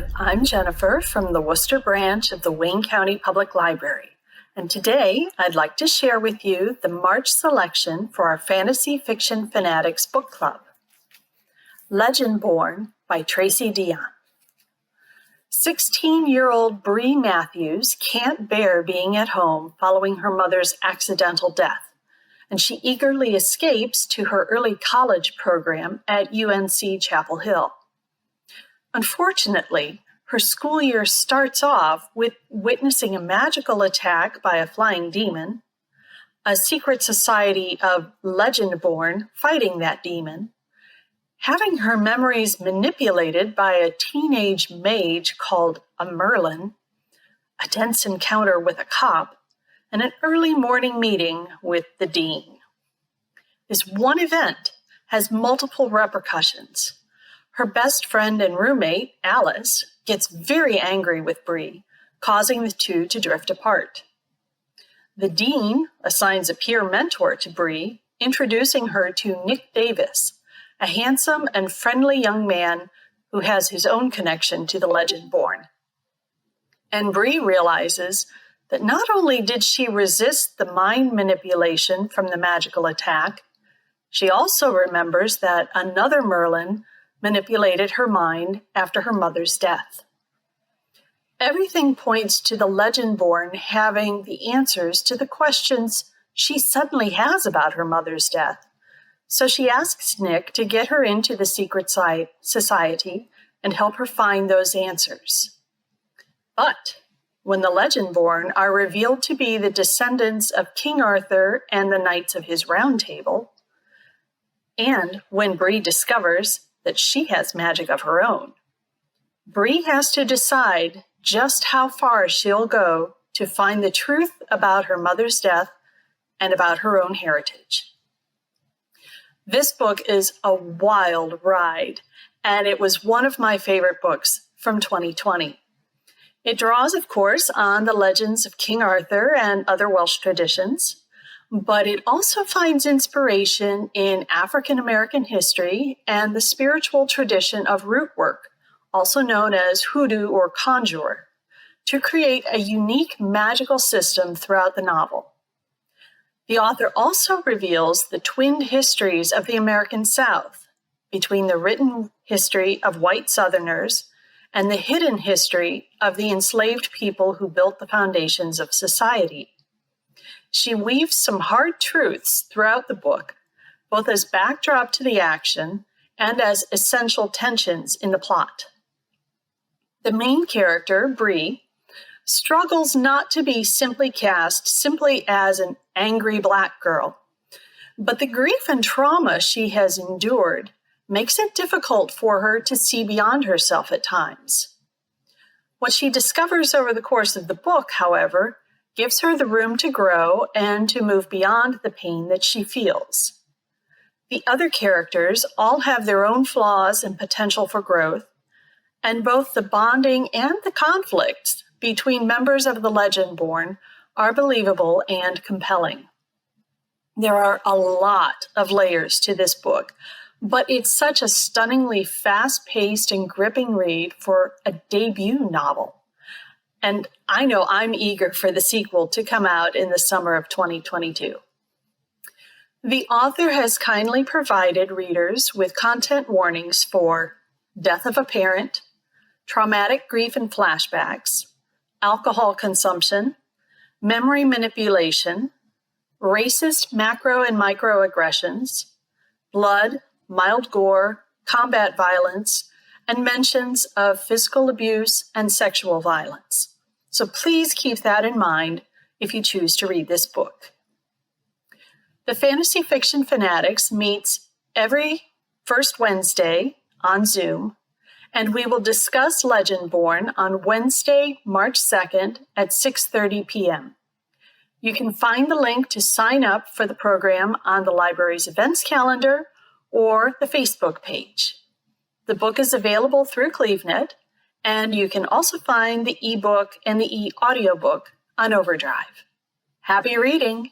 Hi, I'm Jennifer from the Worcester branch of the Wayne County Public Library, and today I'd like to share with you the March selection for our Fantasy Fiction Fanatics book club. Legendborn by Tracy Deonn. 16-year-old Bree Matthews can't bear being at home following her mother's accidental death, and she eagerly escapes to her early college program at UNC Chapel Hill. Unfortunately, her school year starts off with witnessing a magical attack by a flying demon, a secret society of Legendborn fighting that demon, having her memories manipulated by a teenage mage called a Merlin, a tense encounter with a cop, and an early morning meeting with the dean. This one event has multiple repercussions. Her best friend and roommate, Alice, gets very angry with Bree, causing the two to drift apart. The dean assigns a peer mentor to Bree, introducing her to Nick Davis, a handsome and friendly young man who has his own connection to the Legendborn. And Bree realizes that not only did she resist the mind manipulation from the magical attack, she also remembers that another Merlin manipulated her mind after her mother's death. Everything points to the Legendborn having the answers to the questions she suddenly has about her mother's death. So she asks Nick to get her into the secret society and help her find those answers. But when the Legendborn are revealed to be the descendants of King Arthur and the Knights of his Round Table, and when Bree discovers that she has magic of her own, Bree has to decide just how far she'll go to find the truth about her mother's death and about her own heritage. This book is a wild ride, and it was one of my favorite books from 2020. It draws, of course, on the legends of King Arthur and other Welsh traditions, but it also finds inspiration in African American history and the spiritual tradition of root work, also known as hoodoo or conjure, to create a unique magical system throughout the novel. The author also reveals the twinned histories of the American South between the written history of white Southerners and the hidden history of the enslaved people who built the foundations of society. She weaves some hard truths throughout the book, both as backdrop to the action and as essential tensions in the plot. The main character, Bree, struggles not to be cast simply as an angry Black girl, but the grief and trauma she has endured makes it difficult for her to see beyond herself at times. What she discovers over the course of the book, however, gives her the room to grow and to move beyond the pain that she feels. The other characters all have their own flaws and potential for growth, and both the bonding and the conflicts between members of the Legendborn are believable and compelling. There are a lot of layers to this book, but it's such a stunningly fast-paced and gripping read for a debut novel. And I know I'm eager for the sequel to come out in the summer of 2022. The author has kindly provided readers with content warnings for death of a parent, traumatic grief and flashbacks, alcohol consumption, memory manipulation, racist macro and microaggressions, blood, mild gore, combat violence, and mentions of physical abuse and sexual violence. So please keep that in mind if you choose to read this book. The Fantasy Fiction Fanatics meets every first Wednesday on Zoom, and we will discuss Legendborn on Wednesday, March 2nd at 6:30 p.m. You can find the link to sign up for the program on the library's events calendar or the Facebook page. The book is available through CleveNet, and you can also find the ebook and the e-audiobook on Overdrive. Happy reading!